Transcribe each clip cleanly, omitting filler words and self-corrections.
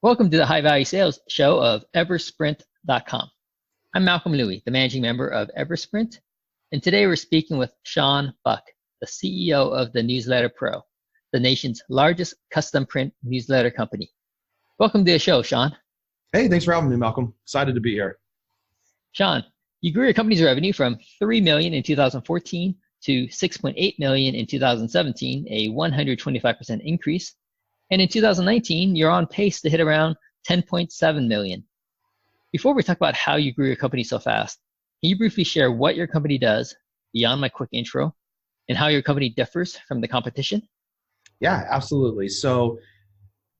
Welcome to the High Value Sales Show of Eversprint.com. I'm Malcolm Louie, the managing member of Eversprint, and today we're speaking with Shaun Buck, the CEO of the Newsletter Pro, the nation's largest custom print newsletter company. Welcome to the show, Shaun. Hey, thanks for having me, Malcolm. Excited to be here. Shaun, you grew your company's revenue from $3 million in 2014 to $6.8 million in 2017, a 125% increase. And in 2019, you're on pace to hit around $10.7 million. Before we talk about how you grew your company so fast, can you briefly share what your company does beyond my quick intro and how your company differs from the competition? Yeah, absolutely. So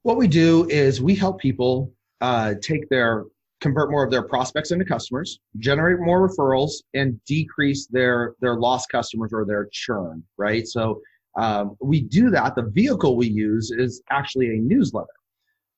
what we do is we help people convert more of their prospects into customers, generate more referrals, and decrease their lost customers or their churn, right? So we do that. The vehicle we use is actually a newsletter.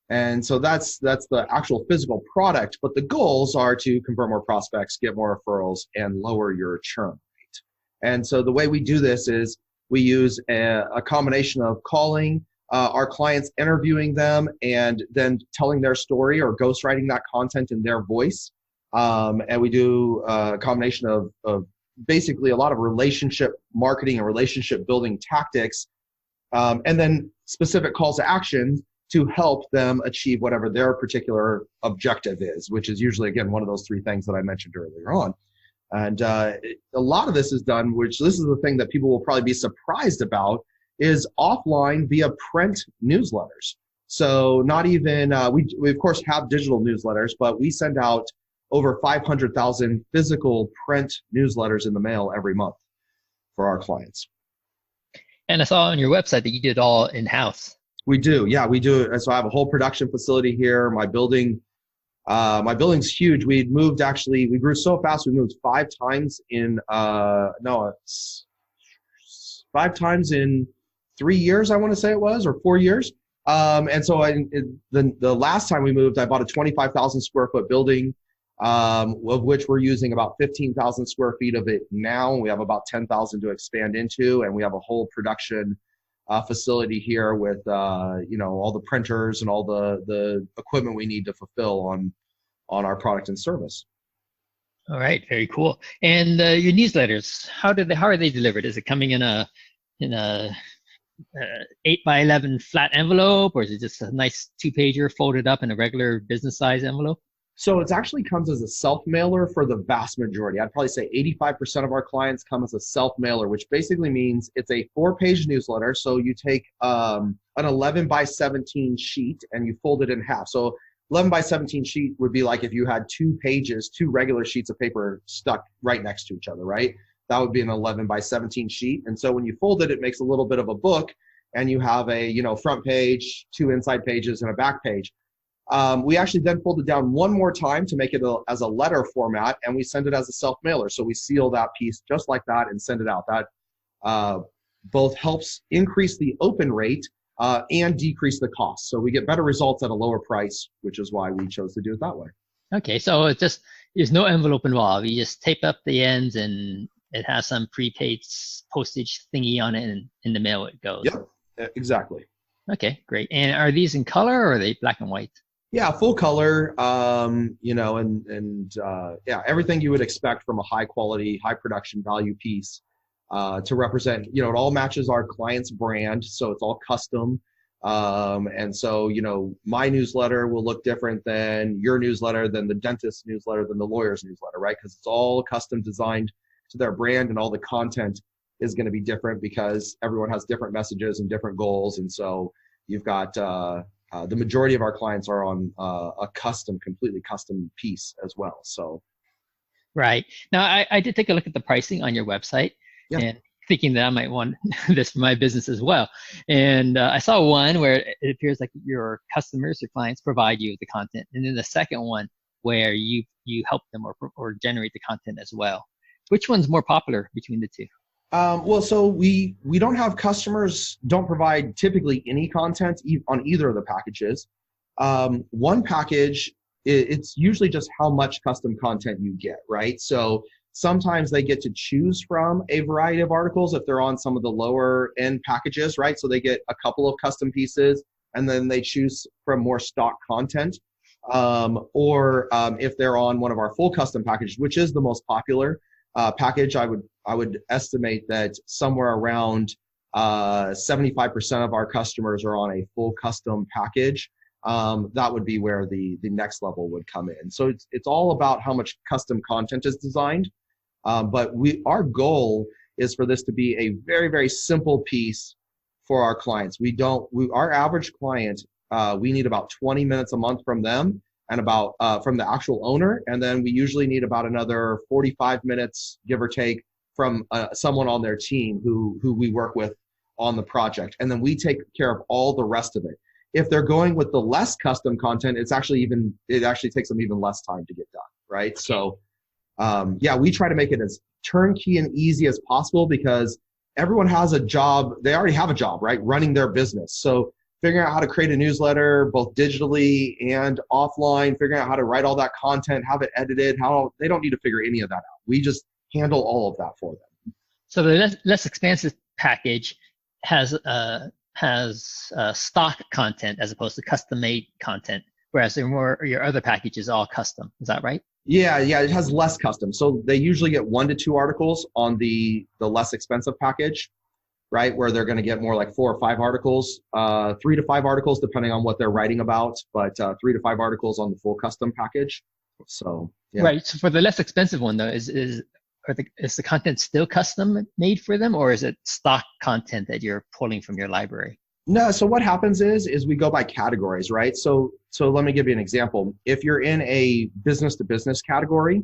And so that's the actual physical product, but the goals are to convert more prospects, get more referrals, and lower your churn rate. And so the way we do this is we use a combination of calling our clients, interviewing them, and then telling their story or ghostwriting that content in their voice. And we do a combination of basically a lot of relationship marketing and relationship building tactics, and then specific calls to action to help them achieve whatever their particular objective is, which is usually, again, one of those three things that I mentioned earlier on. And a lot of this is done, which this is the thing that people will probably be surprised about, is offline via print newsletters. So not even, we of course have digital newsletters, but we send out over 500,000 physical print newsletters in the mail every month for our clients. And I saw on your website that you did it all in-house. We do, yeah, we do. So I have a whole production facility here. My building's huge. We grew so fast, we moved five times in 3 years, I want to say it was, or 4 years. And so the last time we moved, I bought a 25,000 square foot building, of which we're using about 15,000 square feet of it now. We have about 10,000 to expand into, and we have a whole production facility here with all the printers and all the equipment we need to fulfill on our product and service. All right, very cool. And your newsletters, how are they delivered? Is it coming in a 8x11 flat envelope, or is it just a nice 2-pager folded up in a regular business size envelope? So it actually comes as a self-mailer for the vast majority. I'd probably say 85% of our clients come as a self-mailer, which basically means it's a 4-page newsletter. So you take an 11x17 sheet and you fold it in half. So 11x17 sheet would be like if you had 2 regular sheets of paper stuck right next to each other, right? That would be an 11x17 sheet. And so when you fold it, it makes a little bit of a book, and you have a front page, 2 inside pages, and a back page. We actually then fold it down one more time to make it as a letter format, and we send it as a self-mailer. So we seal that piece just like that and send it out. That both helps increase the open rate and decrease the cost. So we get better results at a lower price, which is why we chose to do it that way. Okay, so there's no envelope involved. You just tape up the ends, and it has some prepaid postage thingy on it, and in the mail it goes. Yep, exactly. Okay, great. And are these in color, or are they black and white? Yeah, full color, everything you would expect from a high quality, high production value piece to represent, it all matches our client's brand. So it's all custom. And so, my newsletter will look different than your newsletter, than the dentist's newsletter, than the lawyer's newsletter, right? Because it's all custom designed to their brand, and all the content is going to be different because everyone has different messages and different goals. And so you've got, the majority of our clients are on a completely custom piece as well. So, right. Now, I did take a look at the pricing on your website, and thinking that I might want this for my business as well. And I saw one where it appears like your customers or clients provide you with the content, and then the second one where you help them or generate the content as well. Which one's more popular between the two? Well, so we don't have customers don't provide typically any content on either of the packages. One package, it's usually just how much custom content you get, right? So sometimes they get to choose from a variety of articles if they're on some of the lower end packages, right? So they get a couple of custom pieces. and then they choose from more stock content. Or if they're on one of our full custom packages, which is the most popular package, I would estimate that somewhere around 75% of our customers are on a full custom package. That would be where the next level would come in. So it's all about how much custom content is designed. But our goal is for this to be a very, very simple piece for our clients. Our average client, we need about 20 minutes a month from them and about from the actual owner. And then we usually need about another 45 minutes, give or take, from someone on their team who we work with on the project. And then we take care of all the rest of it. If they're going with the less custom content, it actually takes them even less time to get done, right? So we try to make it as turnkey and easy as possible, because everyone has a job. They already have a job, right? Running their business. So figuring out how to create a newsletter, both digitally and offline, figuring out how to write all that content, have it edited, they don't need to figure any of that out. We just handle all of that for them. So the less expansive package has stock content as opposed to custom-made content, whereas your other package is all custom. Is that right? Yeah, it has less custom. So they usually get 1 to 2 articles on the less expensive package, right? Where they're going to get more like 4 or 5 articles, 3 to 5 articles depending on what they're writing about, but 3 to 5 articles on the full custom package. So yeah. Right. So for the less expensive one though, is the content still custom made for them, or is it stock content that you're pulling from your library? No, so what happens is we go by categories, right? So let me give you an example. If you're in a business-to-business category,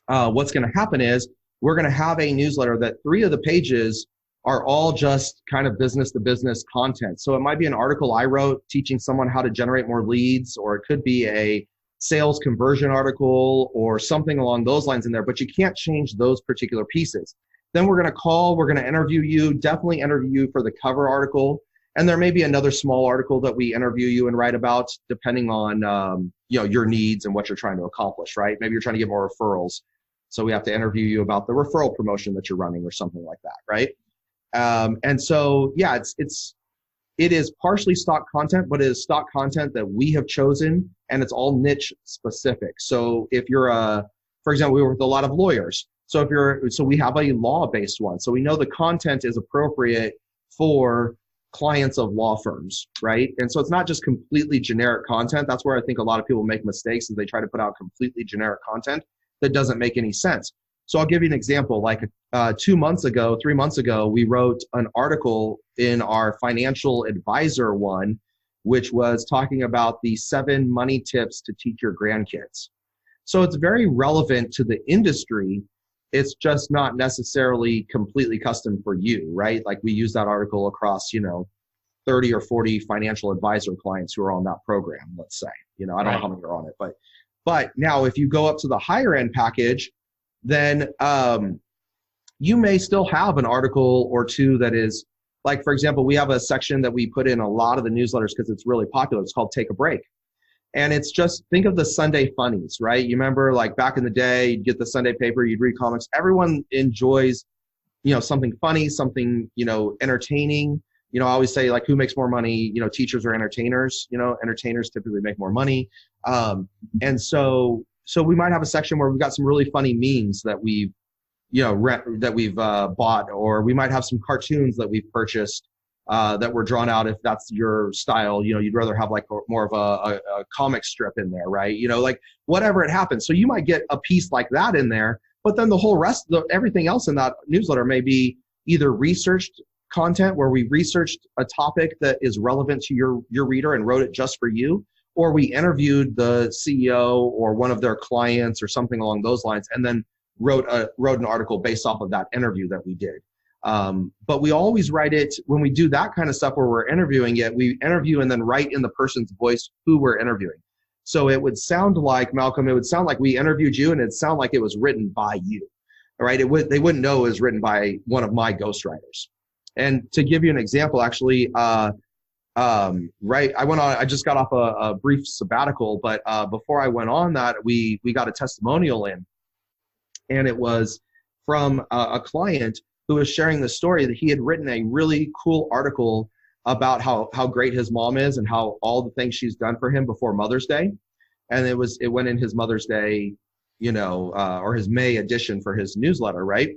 what's going to happen is we're going to have a newsletter that 3 of the pages are all just kind of business-to-business content. So it might be an article I wrote teaching someone how to generate more leads, or it could be a sales conversion article or something along those lines in there, but you can't change those particular pieces. Then we're going to interview you, definitely interview you for the cover article. And there may be another small article that we interview you and write about, depending on your needs and what you're trying to accomplish, right? Maybe you're trying to get more referrals, so we have to interview you about the referral promotion that you're running or something like that, right? And so, yeah, it is partially stock content, but it is stock content that we have chosen, and it's all niche specific. So if you're for example, we work with a lot of lawyers. So we have a law-based one. So we know the content is appropriate for clients of law firms, right? And so it's not just completely generic content. That's where I think a lot of people make mistakes, is they try to put out completely generic content that doesn't make any sense. So I'll give you an example. Like 3 months ago, we wrote an article in our financial advisor one, which was talking about the 7 money tips to teach your grandkids. So it's very relevant to the industry. It's just not necessarily completely custom for you, right? Like we use that article across, 30 or 40 financial advisor clients who are on that program, let's say. I don't know how many are on it, but now if you go up to the higher end package, then you may still have an article or 2 that is, like, for example, we have a section that we put in a lot of the newsletters because it's really popular. It's called Take a Break. And it's just, think of the Sunday funnies, right? You remember, like, back in the day, you'd get the Sunday paper, you'd read comics. Everyone enjoys, something funny, something, entertaining. I always say, like, who makes more money? Teachers or entertainers? Entertainers typically make more money. And so we might have a section where we've got some really funny memes that we've, bought, or we might have some cartoons that we've purchased that were drawn out, if that's your style. You'd rather have like more of a comic strip in there, right? Like whatever it happens. So you might get a piece like that in there, but then the whole rest, everything else in that newsletter may be either researched content, where we researched a topic that is relevant to your reader and wrote it just for you, or we interviewed the CEO or one of their clients or something along those lines, and then wrote an article based off of that interview that we did. But we always write it, when we do that kind of stuff where we're interviewing it, we interview and then write in the person's voice who we're interviewing. So it would sound like, Malcolm, we interviewed you, and it'd sound like it was written by you, all right? They wouldn't know it was written by one of my ghostwriters. And to give you an example, actually, I just got off a brief sabbatical, but before I went on that, we got a testimonial in, and it was from a client who was sharing the story that he had written a really cool article about how great his mom is and how all the things she's done for him before Mother's Day. And it went in his Mother's Day, or his May edition for his newsletter, right?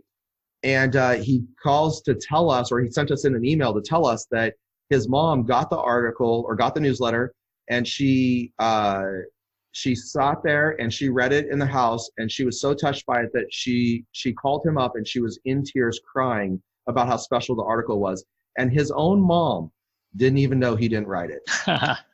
And he calls to tell us, or he sent us in an email to tell us that his mom got the article or got the newsletter, and she sat there and she read it in the house, and she was so touched by it that she called him up and she was in tears crying about how special the article was. And his own mom didn't even know he didn't write it.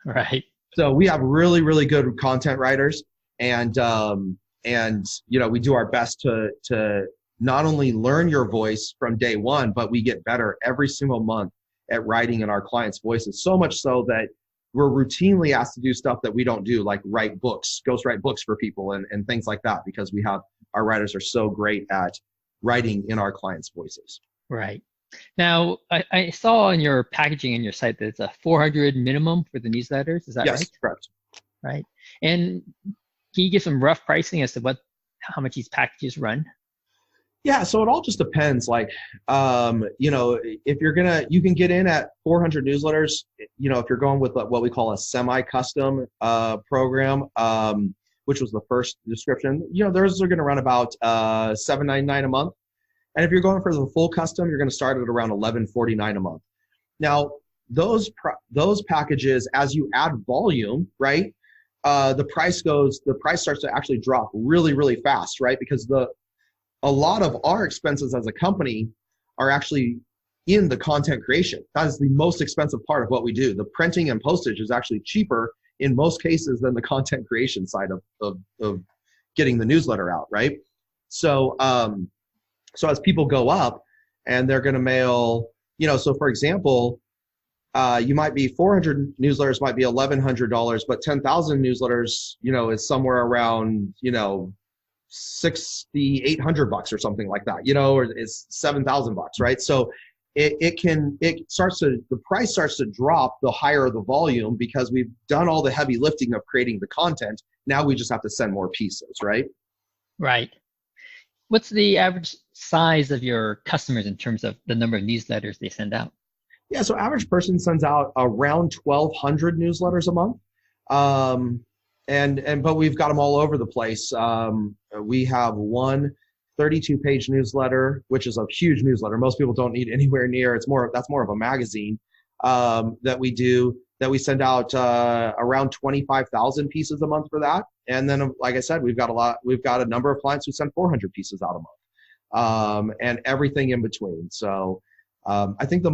Right. So we have really, really good content writers, and we do our best to not only learn your voice from day one, but we get better every single month at writing in our clients' voices. So much so that we're routinely asked to do stuff that we don't do, like write books, ghostwrite books for people and things like that, because our writers are so great at writing in our clients' voices. Right. Now, I saw on your packaging in your site that it's a 400 minimum for the newsletters. Is that right? Yes, correct. Right. And can you give some rough pricing as to how much these packages run? Yeah, so it all just depends. Like, if you can get in at 400 newsletters, if you're going with what we call a semi-custom program, which was the first description, those are going to run about $7.99 a month. And if you're going for the full custom, you're going to start at around $11.49 a month. Now, those packages, as you add volume, right, the price starts to actually drop really, really fast, right? Because a lot of our expenses as a company are actually in the content creation. That is the most expensive part of what we do. The printing and postage is actually cheaper in most cases than the content creation side of getting the newsletter out, right? So as people go up and they're going to mail, so for example, you might be 400 newsletters might be $1,100, but 10,000 newsletters, is somewhere around, $6,800 or something like that, or it's $7,000, right? So the price starts to drop the higher the volume, because we've done all the heavy lifting of creating the content. Now we just have to send more pieces, right? Right. What's the average size of your customers in terms of the number of newsletters they send out? Yeah, so average person sends out around 1,200 newsletters a month. But we've got them all over the place. We have one 32-page newsletter, which is a huge newsletter. Most people don't need anywhere near. That's more of a magazine that we send out around 25,000 pieces a month for that. And then, like I said, we've got a number of clients who send 400 pieces out a month, and everything in between. So I think the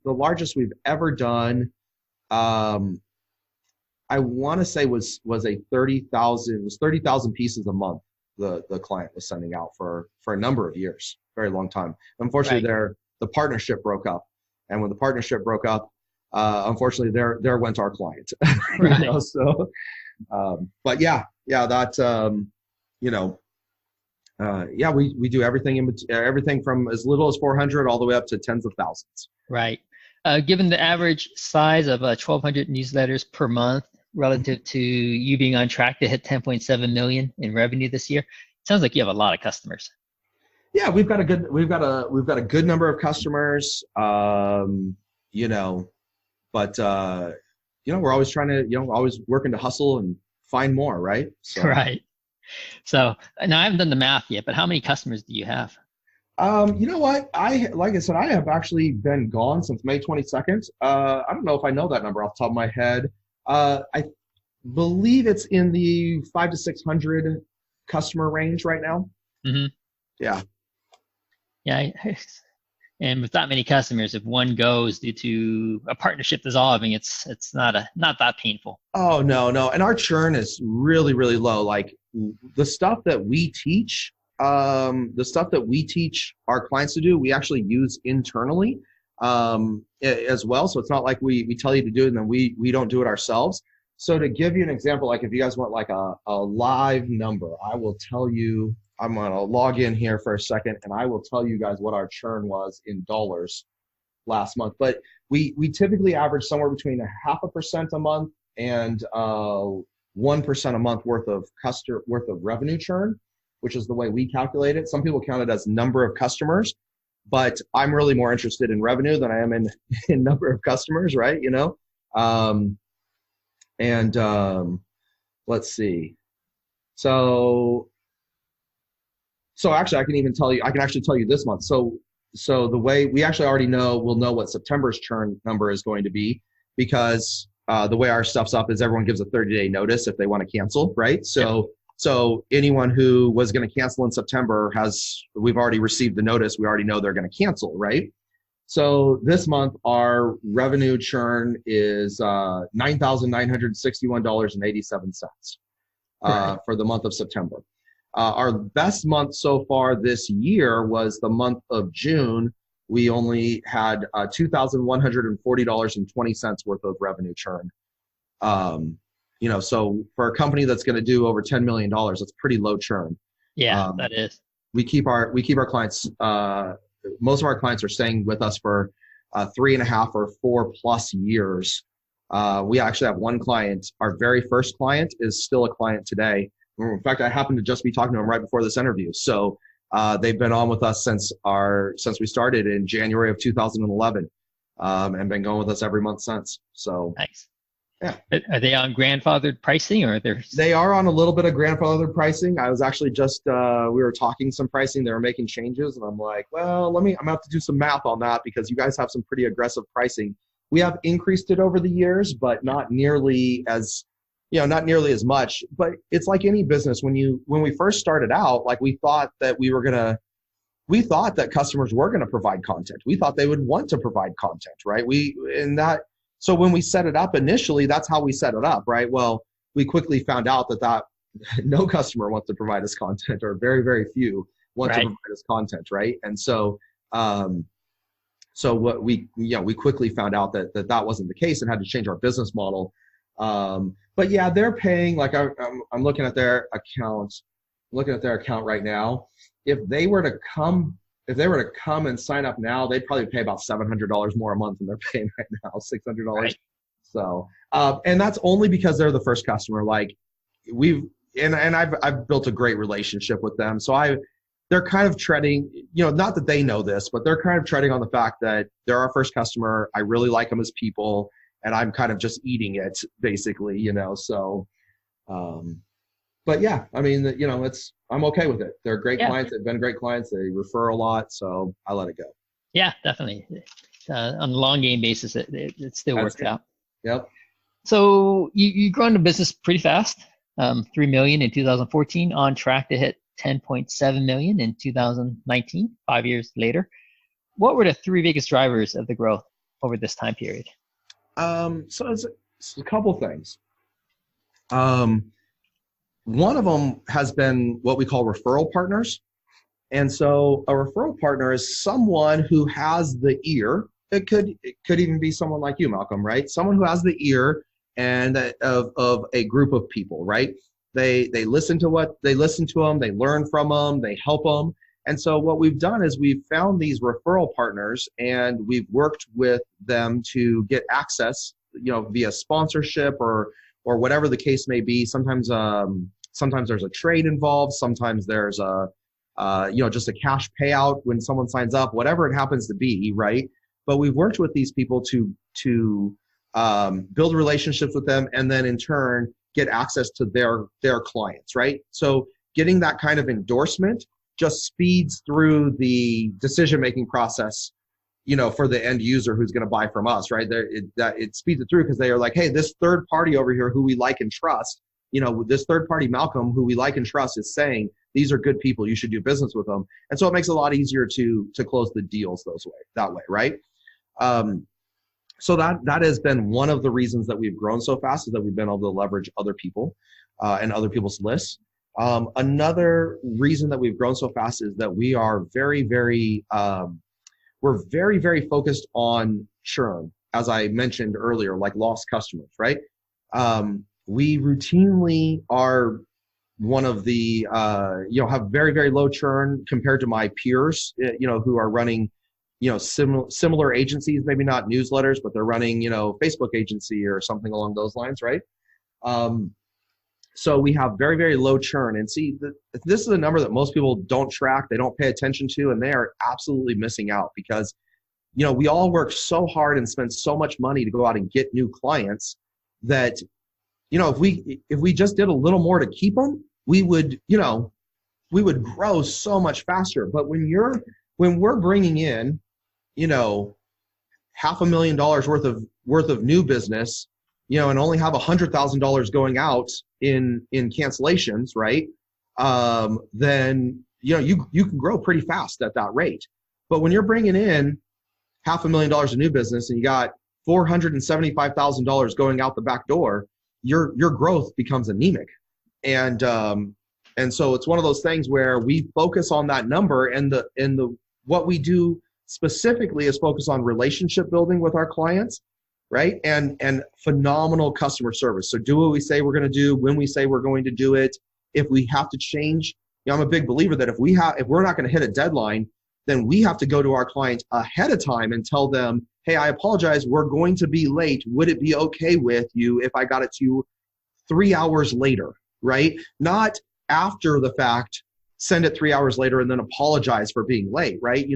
largest we've ever done, I want to say was 30,000 pieces a month. The client was sending out for a number of years, very long time. Unfortunately, right. The partnership broke up, and when the partnership broke up, unfortunately, there went our client. Right. But we do everything from as little as 400 all the way up to tens of thousands. Right. Given the average size of 1,200 newsletters per month relative to you being on track to hit 10.7 million in revenue this year, it sounds like you have a lot of customers. Yeah, we've got a good number of customers. But we're always trying to, always working to hustle and find more, right? So. Right. So now I haven't done the math yet, but how many customers do you have? You know what? Like I said, I have actually been gone since May 22nd. I don't know if I know that number off the top of my head. I believe it's in the 500 to 600 customer range right now. Mm-hmm. Yeah. Yeah. And with that many customers, if one goes due to a partnership dissolving, it's not that painful. Oh, no. And our churn is really, really low. Like the stuff that we teach, our clients to do, we actually use internally as well. So it's not like we tell you to do it and then we don't do it ourselves. So to give you an example, like if you guys want like a live number, I will tell you, I'm going to log in here for a second and I will tell you guys what our churn was in dollars last month. But we typically average somewhere between 0.5% a month and 1% a month worth of revenue churn, which is the way we calculate it. Some people count it as number of customers, but I'm really more interested in revenue than I am in number of customers, right? Let's see. So actually, I can actually tell you this month. So the way we actually already we'll know what September's churn number is going to be, because the way our stuff's up is everyone gives a 30-day notice if they want to cancel, right? So anyone who was going to cancel in September we've already received the notice. We already know they're going to cancel, right? So this month, our revenue churn is $9,961.87 for the month of September. Our best month so far this year was the month of June. We only had $2,140.20 worth of revenue churn. So for a company that's going to do over $10 million, that's pretty low churn. Yeah, that is. We keep our clients. Most of our clients are staying with us for 3.5 or 4+ years. We actually have one client. Our very first client is still a client today. In fact, I happened to just be talking to him right before this interview. So they've been on with us since we started in January of 2011, and been going with us every month since. So nice. Yeah. Are they on grandfathered pricing, or They are on a little bit of grandfathered pricing. I was actually just we were talking some pricing. They were making changes, and I'm like, well, I'm gonna have to do some math on that, because you guys have some pretty aggressive pricing. We have increased it over the years, but not nearly as much. But it's like any business. When we first started out, like we thought that customers were gonna provide content. We thought they would want to provide content, right? So when we set it up initially, that's how we set it up, right? Well, we quickly found out that no customer wants to provide us content, or very, very few want to provide us content, right? And so, what we quickly found out that wasn't the case, and had to change our business model. But yeah, they're paying, like I'm looking at their account, right now. If they were to come and sign up now, they'd probably pay about $700 more a month than they're paying right now, $600. Right. So, and that's only because they're the first customer. Like I've built a great relationship with them. So they're kind of treading, not that they know this, but they're kind of treading on the fact that they're our first customer. I really like them as people, and I'm kind of just eating it, basically, so, but yeah, I mean, I'm okay with it. They're great clients. They've been great clients. They refer a lot, so I let it go. Yeah, definitely. On the long game basis, it still works out. Yep. So you grown the business pretty fast. 3 million in 2014, on track to hit 10.7 million in 2019, 5 years later. What were the 3 biggest drivers of the growth over this time period? So it's a couple things. One of them has been what we call referral partners. And so a referral partner is someone who has the ear. It could even be someone like you, Malcolm, right? Someone who has the ear and of a group of people, right? They listen to them, they learn from them, they help them. And so what we've done is we've found these referral partners, and we've worked with them to get access, via sponsorship or whatever the case may be. Sometimes there's a trade involved. Sometimes there's just a cash payout when someone signs up, whatever it happens to be, right? But we've worked with these people to build relationships with them, and then in turn get access to their clients, right? So getting that kind of endorsement just speeds through the decision-making process, for the end user who's going to buy from us, right? It speeds it through, because they are like, hey, this third party over here who we like and trust, this third party Malcolm who we like and trust is saying these are good people, you should do business with them. And so it makes it a lot easier to close the deals that way, right? So that has been one of the reasons that we've grown so fast, is that we've been able to leverage other people and other people's lists. Another reason that we've grown so fast is that we are very, very focused on churn, as I mentioned earlier, like lost customers, right? We routinely are one of the, have very, very low churn compared to my peers, who are running, similar agencies, maybe not newsletters, but they're running, Facebook agency or something along those lines, right? So we have very, very low churn. And see, this is a number that most people don't track, they don't pay attention to, and they are absolutely missing out because, we all work so hard and spend so much money to go out and get new clients that, if we just did a little more to keep them, we would grow so much faster. But when we're bringing in, $500,000 worth of new business, and only have $100,000 going out in cancellations, right? Then you can grow pretty fast at that rate. But when you're bringing in $500,000 of new business and you got $475,000 going out the back door, your growth becomes anemic. And so it's one of those things where we focus on that number, and what we do specifically is focus on relationship building with our clients, right? And phenomenal customer service. So do what we say we're going to do when we say we're going to do it. If we have to change, I'm a big believer that if we're not going to hit a deadline, then we have to go to our clients ahead of time and tell them, hey, I apologize, we're going to be late. Would it be okay with you if I got it to you 3 hours later, right? Not after the fact, send it 3 hours later and then apologize for being late, right?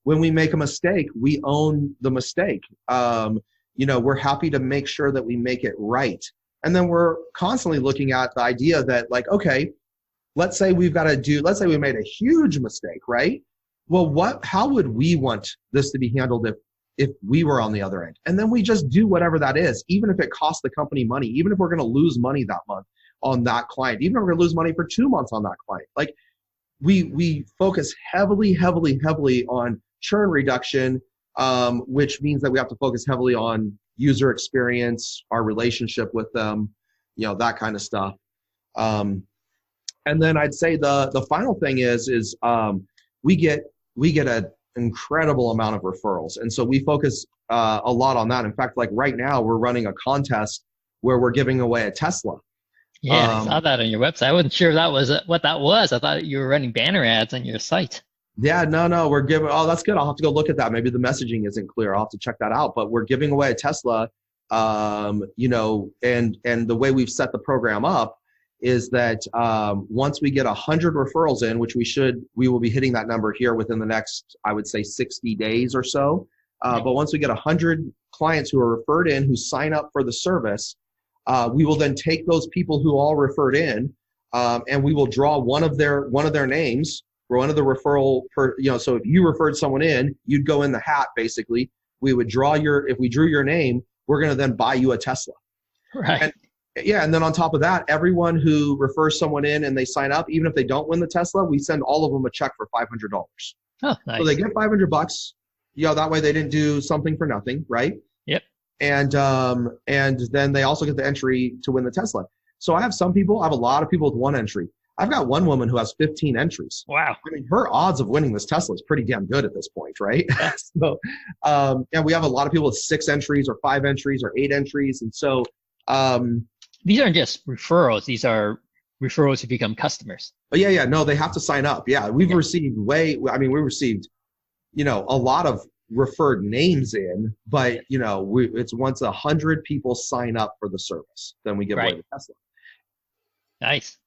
When we make a mistake, we own the mistake. We're happy to make sure that we make it right. And then we're constantly looking at the idea that, like, okay, let's say we made a huge mistake, right? Well, how would we want this to be handled if we were on the other end? And then we just do whatever that is, even if it costs the company money, even if we're going to lose money that month on that client, even if we're going to lose money for 2 months on that client. Like, we focus heavily on churn reduction, which means that we have to focus heavily on user experience, our relationship with them, that kind of stuff. And then I'd say the final thing is we get an incredible amount of referrals, and so we focus a lot on that. In fact, like right now, we're running a contest where we're giving away a Tesla. Yeah, I saw that on your website. I wasn't sure that was what that was. I thought you were running banner ads on your site. Yeah, no, we're giving, oh, that's good. I'll have to go look at that. Maybe the messaging isn't clear. I'll have to check that out. But we're giving away a Tesla, and the way we've set the program up is that once we get 100 referrals in, which we will be hitting that number here within the next, I would say, 60 days or so. But once we get 100 clients who are referred in, who sign up for the service, we will then take those people who all referred in, and we will draw one of their names, one of the referral so if you referred someone in, you'd go in the hat basically. We would if we drew your name, we're going to then buy you a Tesla. Right. And then on top of that, everyone who refers someone in and they sign up, even if they don't win the Tesla, we send all of them a check for $500. Oh, nice. So they get $500. That way they didn't do something for nothing, right? Yep. And then they also get the entry to win the Tesla. So I have a lot of people with one entry. I've got one woman who has 15 entries. Wow. I mean, her odds of winning this Tesla is pretty damn good at this point, right? So, and we have a lot of people with 6 entries or 5 entries or 8 entries. And so, these aren't just referrals. These are referrals who become customers. But yeah, no, they have to sign up. Yeah, we received a lot of referred names in, but it's once 100 people sign up for the service, then we give away the Tesla. Nice.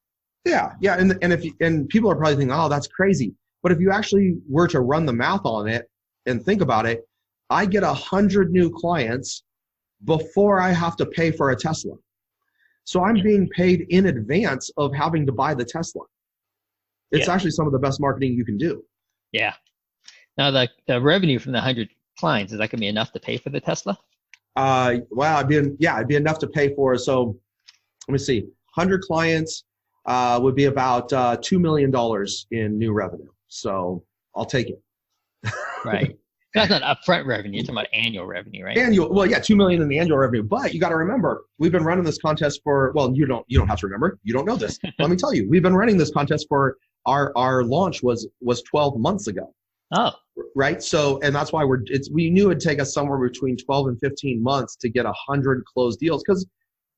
Yeah, and people are probably thinking, oh, that's crazy. But if you actually were to run the math on it and think about it, I get 100 new clients before I have to pay for a Tesla. So I'm being paid in advance of having to buy the Tesla. It's actually some of the best marketing you can do. Yeah. Now the revenue from the 100 clients, is that going to be enough to pay for the Tesla? It'd be enough to pay for. So let me see, 100 clients would be about $2 million in new revenue. So I'll take it. Right. That's not upfront revenue. You're talking about annual revenue, right? Annual. Well, yeah, $2 million in the annual revenue. But you got to remember, we've been running this contest for. Well, you don't have to remember. You don't know this. Let me tell you, we've been running this contest for our launch was 12 months ago. Oh. Right. So, and that's why we knew it'd take us somewhere between 12 and 15 months to get 100 closed deals, because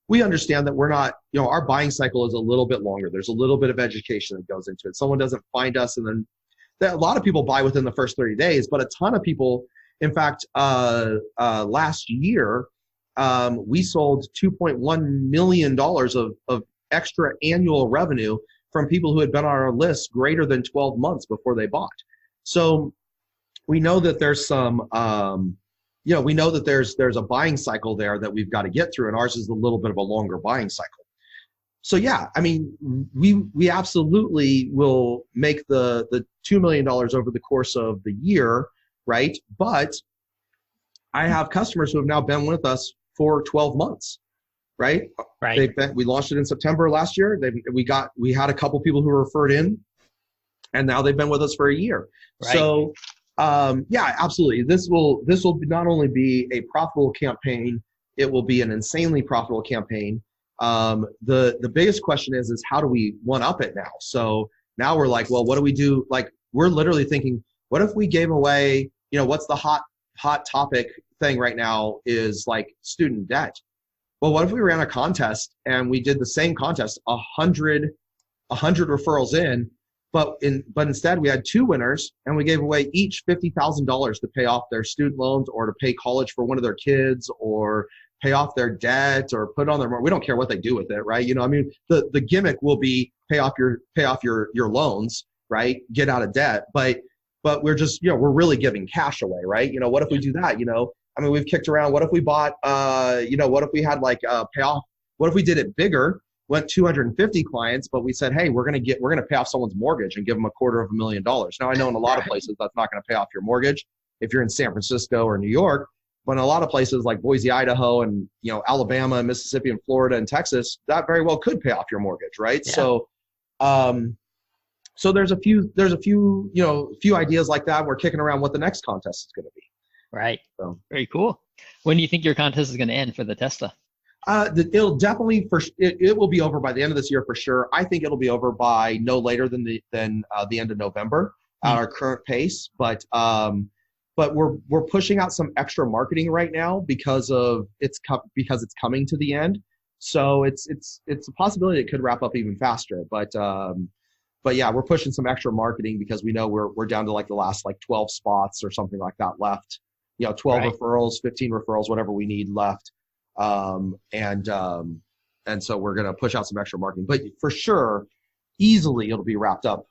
we understand that we're not, our buying cycle is a little bit longer. There's a little bit of education that goes into it. Someone doesn't find us, and then a lot of people buy within the first 30 days, but a ton of people, in fact, last year, we sold $2.1 million of extra annual revenue from people who had been on our list greater than 12 months before they bought. So we know that there's some, we know that there's a buying cycle there that we've got to get through, and ours is a little bit of a longer buying cycle. So yeah, I mean, we absolutely will make the $2 million over the course of the year, right? But I have customers who have now been with us for 12 months, right? Right. We launched it in September last year. We had a couple people who were referred in, and now they've been with us for a year. Right. So yeah, absolutely. This will not only be a profitable campaign, it will be an insanely profitable campaign. The biggest question is how do we one up it now? So now we're like, well, what do we do? Like, we're literally thinking, what if we gave away, what's the hot topic thing right now is like student debt. Well, what if we ran a contest and we did the same contest, 100 referrals in, but instead we had 2 winners and we gave away each $50,000 to pay off their student loans or to pay college for one of their kids or pay off their debt or put on their, we don't care what they do with it, right? The gimmick will be pay off your loans, right? Get out of debt. But we're just, we're really giving cash away, right? What if we do that? We've kicked around, what if we bought, what if we had like payoff, what if we did it bigger, went 250 clients, but we said, hey, we're going to pay off someone's mortgage and give them $250,000. Now I know in a lot of places that's not going to pay off your mortgage if you're in San Francisco or New York, but in a lot of places like Boise, Idaho, and Alabama, and Mississippi, and Florida, and Texas, that very well could pay off your mortgage, right? Yeah. So there's a few ideas like that. We're kicking around what the next contest is going to be. Right. So very cool. When do you think your contest is going to end for the Tesla? It'll definitely it will be over by the end of this year for sure. I think it'll be over by no later than the end of November at our current pace. But we're pushing out some extra marketing right now because it's coming to the end. So it's a possibility it could wrap up even faster. But yeah, we're pushing some extra marketing because we know we're down to like the last like 12 spots or something like that left. 12 right. Referrals, 15 referrals, whatever we need left. And so we're going to push out some extra marketing, but for sure, easily it'll be wrapped up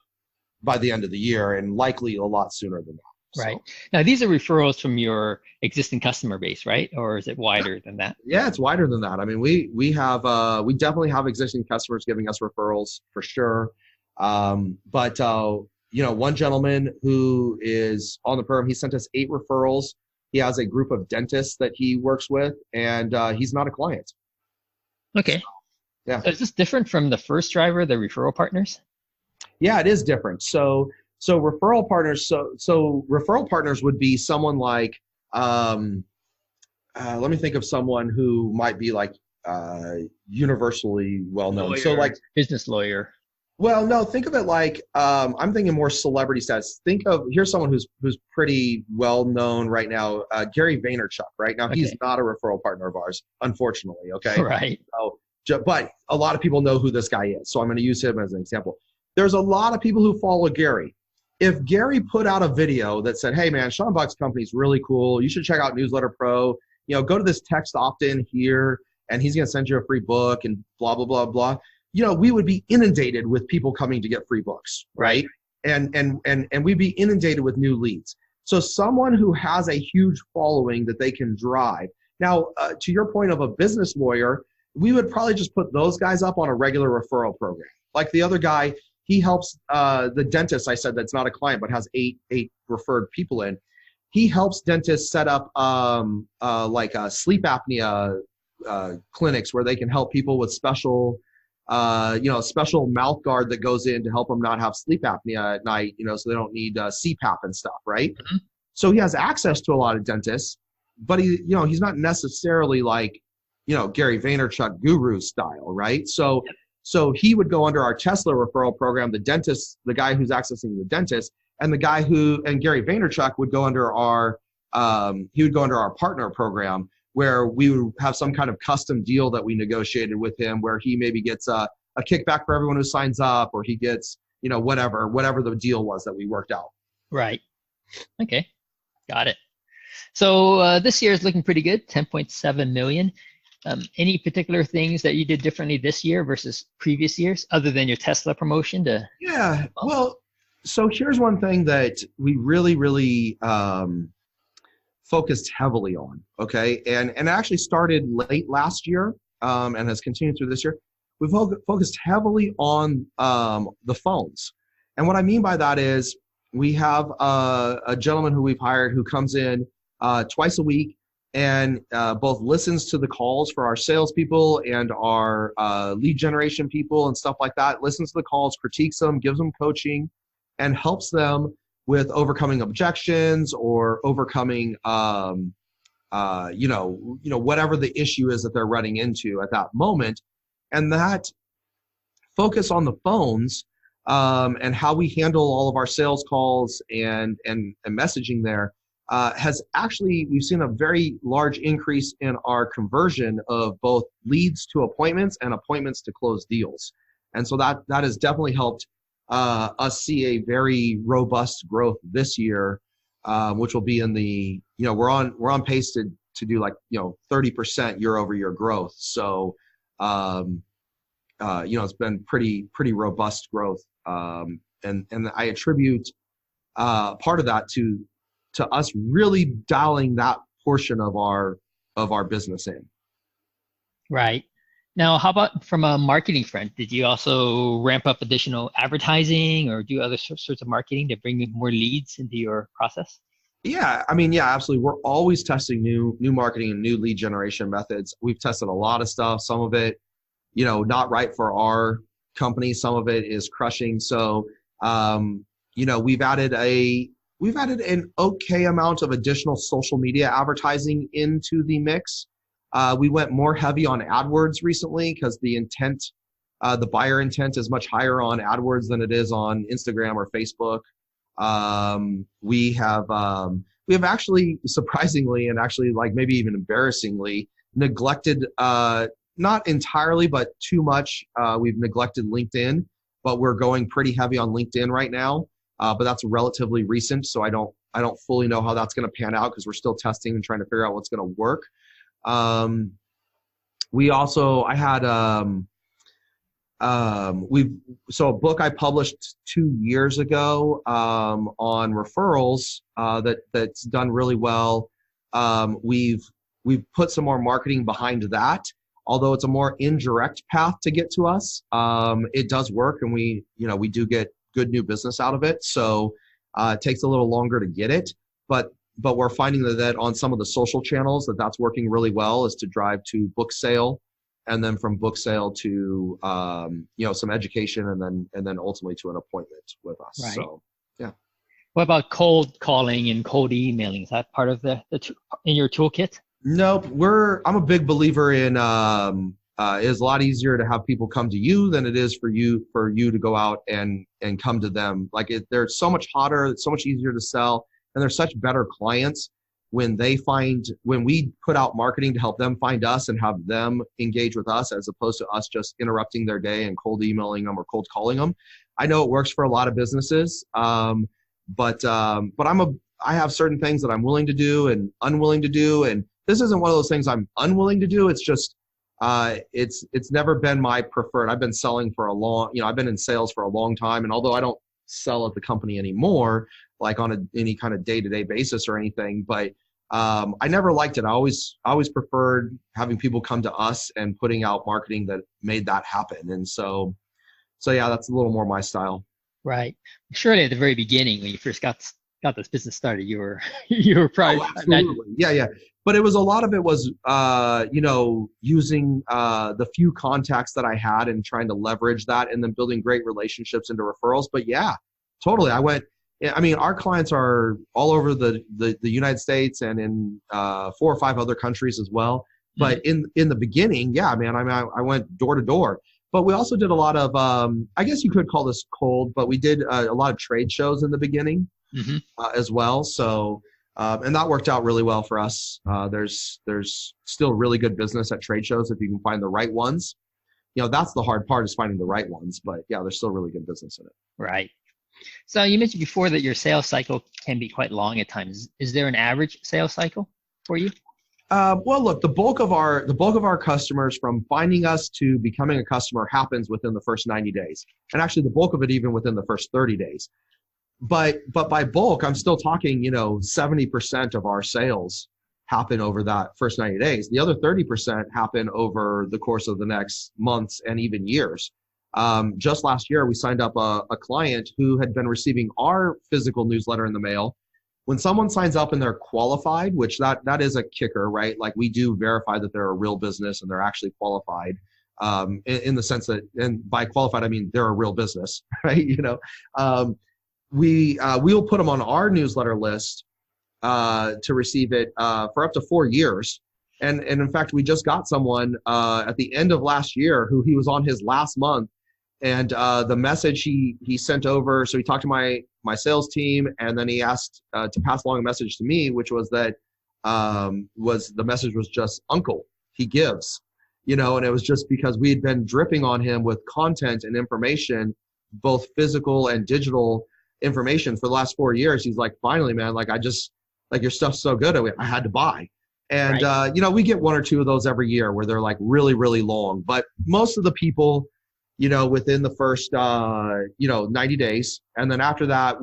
by the end of the year and likely a lot sooner than that. So. Right. Now, these are referrals from your existing customer base, right? Or is it wider than that? Yeah, it's wider than that. I mean, we definitely have existing customers giving us referrals for sure. But one gentleman who is on the program, he sent us 8 referrals. He has a group of dentists that he works with, and he's not a client. Okay. So, yeah. So is this different from the first driver, the referral partners? Yeah, it is different. So referral partners. So referral partners would be someone like, let me think of someone who might be like universally well known. Lawyer, so like business lawyer. Well, no, think of it like I'm thinking more celebrity status. Here's someone who's pretty well known right now, Gary Vaynerchuk. Right now, he's not a referral partner of ours, unfortunately. Okay, right. So, but a lot of people know who this guy is, so I'm going to use him as an example. There's a lot of people who follow Gary. If Gary put out a video that said, "Hey, man, Shaun Buck's company is really cool. You should check out Newsletter Pro. Go to this text opt-in here, and he's going to send you a free book and blah blah blah blah." We would be inundated with people coming to get free books, right? And we'd be inundated with new leads. So someone who has a huge following that they can drive. Now, to your point of a business lawyer, we would probably just put those guys up on a regular referral program. Like the other guy, he helps the dentist, I said that's not a client, but has eight referred people in. He helps dentists set up sleep apnea clinics where they can help people with special special mouth guard that goes in to help them not have sleep apnea at night, so they don't need CPAP and stuff, right? Mm-hmm. So he has access to a lot of dentists, but he's not necessarily like, Gary Vaynerchuk guru style, right? So he would go under our Tesla referral program, the dentist, the guy who's accessing the dentist, and Gary Vaynerchuk would go under our partner program, where we would have some kind of custom deal that we negotiated with him where he maybe gets a kickback for everyone who signs up, or he gets, whatever the deal was that we worked out. Right. Okay. Got it. So this year is looking pretty good, 10.7 million. Any particular things that you did differently this year versus previous years, other than your Tesla promotion to? Yeah, well, so here's one thing that we really, really focused heavily on, okay? And it actually started late last year and has continued through this year. We've focused heavily on the phones. And what I mean by that is we have a gentleman who we've hired who comes in twice a week and both listens to the calls for our salespeople and our lead generation people and stuff like that, listens to the calls, critiques them, gives them coaching, and helps them with overcoming objections or overcoming, whatever the issue is that they're running into at that moment. And that focus on the phones and how we handle all of our sales calls and messaging there has actually, we've seen a very large increase in our conversion of both leads to appointments and appointments to close deals. And so that has definitely helped us see a very robust growth this year, which will be in the, we're on pace to do 30% year over year growth. So, it's been pretty robust growth. And I attribute part of that to us really dialing that portion of our business in. Right. Now, how about from a marketing front? Did you also ramp up additional advertising or do other sorts of marketing to bring more leads into your process? Yeah, absolutely. We're always testing new marketing and new lead generation methods. We've tested a lot of stuff. Some of it, not right for our company. Some of it is crushing. So, we've added an okay amount of additional social media advertising into the mix. We went more heavy on AdWords recently because the intent, the buyer intent is much higher on AdWords than it is on Instagram or Facebook. We have actually surprisingly and actually maybe even embarrassingly neglected, not entirely, but too much. We've neglected LinkedIn, but we're going pretty heavy on LinkedIn right now. But that's relatively recent, so I don't fully know how that's going to pan out because we're still testing and trying to figure out what's going to work. So a book I published 2 years ago on referrals that's done really well. We've put some more marketing behind that. Although it's a more indirect path to get to us, it does work, and we do get good new business out of it. So it takes a little longer to get it, but we're finding that on some of the social channels that's working really well is to drive to book sale, and then from book sale to some education, and then ultimately to an appointment with us. Right. So yeah. What about cold calling and cold emailing? Is that part of in your toolkit? Nope. I'm a big believer in it's a lot easier to have people come to you than it is for you to go out and come to them. They're so much hotter, it's so much easier to sell, and they're such better clients when we put out marketing to help them find us and have them engage with us, as opposed to us just interrupting their day and cold emailing them or cold calling them. I know it works for a lot of businesses, but I have certain things that I'm willing to do and unwilling to do, and this isn't one of those things I'm unwilling to do. It's just it's never been my preferred. I've been selling for I've been in sales for a long time, and although I don't sell at the company anymore, on any kind of day-to-day basis or anything, but I never liked it. I always preferred having people come to us and putting out marketing that made that happen. And so yeah, that's a little more my style. Right. Surely at the very beginning, when you first got this business started, you were probably absolutely. Yeah. But a lot of it was, using the few contacts that I had and trying to leverage that, and then building great relationships into referrals. But yeah, totally. Our clients are all over the United States and in 4 or 5 other countries as well. But in the beginning, yeah, man, I went door to door. But we also did a lot of, I guess you could call this cold, but we did a lot of trade shows in the beginning as well. So. And that worked out really well for us. There's still really good business at trade shows if you can find the right ones. That's the hard part, is finding the right ones. But yeah, there's still really good business in it. Right. So you mentioned before that your sales cycle can be quite long at times. Is there an average sales cycle for you? Well, look, the bulk of our customers from finding us to becoming a customer happens within the first 90 days, and actually the bulk of it even within the first 30 days. But by bulk, I'm still talking, 70% of our sales happen over that first 90 days. The other 30% happen over the course of the next months and even years. Just last year, we signed up a client who had been receiving our physical newsletter in the mail. When someone signs up and they're qualified, which that is a kicker, right? Like, we do verify that they're a real business and they're actually qualified, in the sense that, and by qualified, I mean they're a real business, right? We'll put them on our newsletter list to receive it for up to 4 years. And in fact, we just got someone at the end of last year who he was on his last month, and the message he sent over. So he talked to my sales team, and then he asked to pass along a message to me, which was that the message was just, "Uncle, he gives," and it was just because we had been dripping on him with content and information, both physical and digital information, for the last 4 years. He's like, "Finally, man, like, I just, like, your stuff's so good, I had to buy." And Right. we get 1 or 2 of those every year where they're like really, really long. But most of the people, within the first 90 days, and then after that,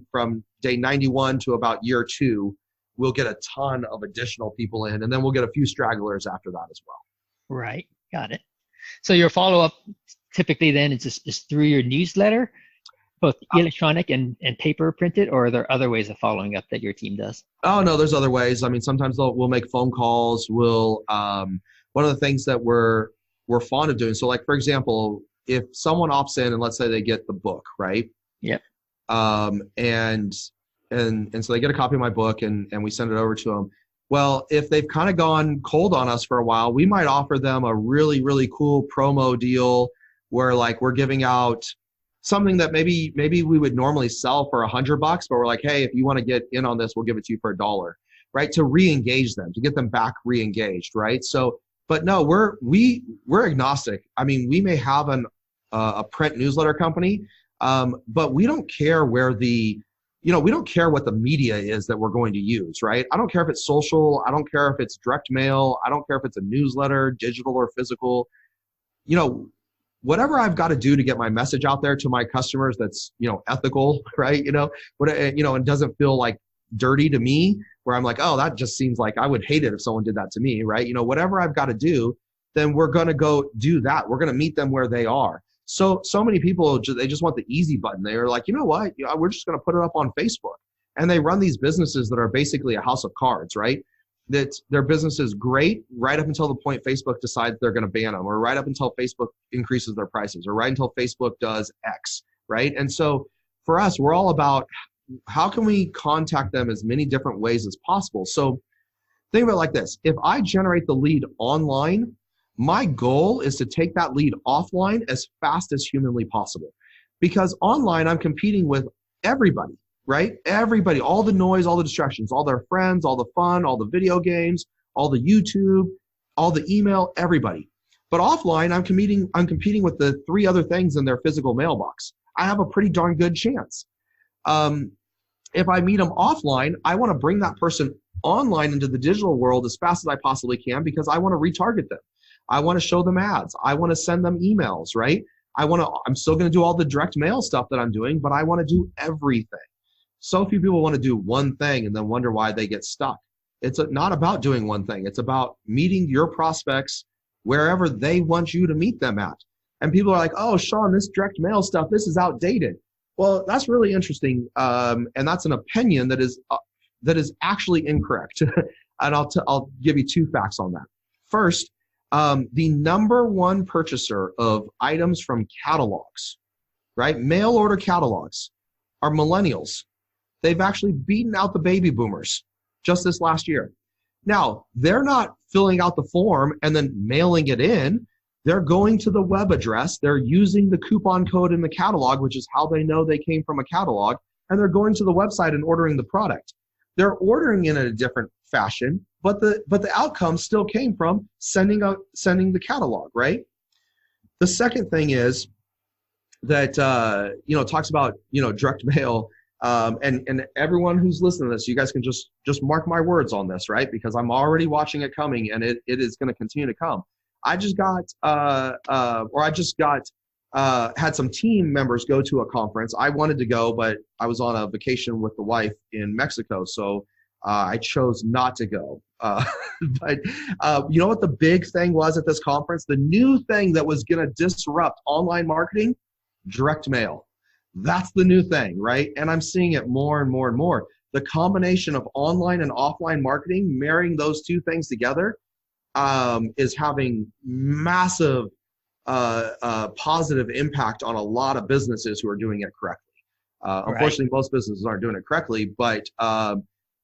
from day 91 to about year 2, we'll get a ton of additional people in, and then we'll get a few stragglers after that as well. Right. Got it. So your follow-up typically then is through your newsletter, both electronic and paper printed, or are there other ways of following up that your team does? Oh, no, there's other ways. I mean, sometimes we'll make phone calls. One of the things that we're fond of doing. So, like, for example, if someone opts in and let's say they get the book, right? Yep. And so they get a copy of my book, and we send it over to them. Well, if they've kind of gone cold on us for a while, we might offer them a really, really cool promo deal where, like, we're giving out something that maybe we would normally sell for $100, but we're like, "Hey, if you want to get in on this, we'll give it to you for $1, right? To re-engage them, to get them back re-engaged, right? So, but no, we're agnostic. I mean, we may have a print newsletter company, but we don't care where we don't care what the media is that we're going to use, right? I don't care if it's social. I don't care if it's direct mail. I don't care if it's a newsletter, digital or physical. Whatever I've got to do to get my message out there to my customers that's, ethical, right? And doesn't feel like dirty to me, where I'm like, "Oh, that just seems like I would hate it if someone did that to me," right? Whatever I've got to do, then we're going to go do that. We're going to meet them where they are. So many people, they just want the easy button. They're like, "You know what? We're just going to put it up on Facebook." And they run these businesses that are basically a house of cards, right? That their business is great right up until the point Facebook decides they're going to ban them, or right up until Facebook increases their prices, or right until Facebook does X, right? And so for us, we're all about how can we contact them as many different ways as possible. So think about it like this. If I generate the lead online, my goal is to take that lead offline as fast as humanly possible. Because online, I'm competing with everybody, right? Everybody, all the noise, all the distractions, all their friends, all the fun, all the video games, all the YouTube, all the email, everybody. But offline, I'm competing with the 3 other things in their physical mailbox. I have a pretty darn good chance. If I meet them offline, I want to bring that person online into the digital world as fast as I possibly can, because I want to retarget them. I want to show them ads. I want to send them emails, right? I'm still going to do all the direct mail stuff that I'm doing, but I want to do everything. So few people want to do one thing and then wonder why they get stuck. It's not about doing one thing. It's about meeting your prospects wherever they want you to meet them at. And people are like, "Oh, Shaun, this direct mail stuff, this is outdated." Well, that's really interesting, and that's an opinion that is actually incorrect. And I'll give you 2 facts on that. First, the number 1 purchaser of items from catalogs, right? Mail order catalogs, are millennials. They've actually beaten out the baby boomers just this last year. Now, they're not filling out the form and then mailing it in. They're going to the web address. They're using the coupon code in the catalog, which is how they know they came from a catalog, and they're going to the website and ordering the product. They're ordering in a different fashion, but the outcome still came from sending the catalog, right? The second thing is that talks about direct mail. And everyone who's listening to this, you guys can just mark my words on this, right? Because I'm already watching it coming, and it is going to continue to come. I just got had some team members go to a conference. I wanted to go, but I was on a vacation with the wife in Mexico, so I chose not to go. But you know what the big thing was at this conference? The new thing that was going to disrupt online marketing? Direct mail. That's the new thing, right? And I'm seeing it more and more and more. The combination of online and offline marketing, marrying those two things together, is having massive positive impact on a lot of businesses who are doing it correctly. Unfortunately, most businesses aren't doing it correctly, but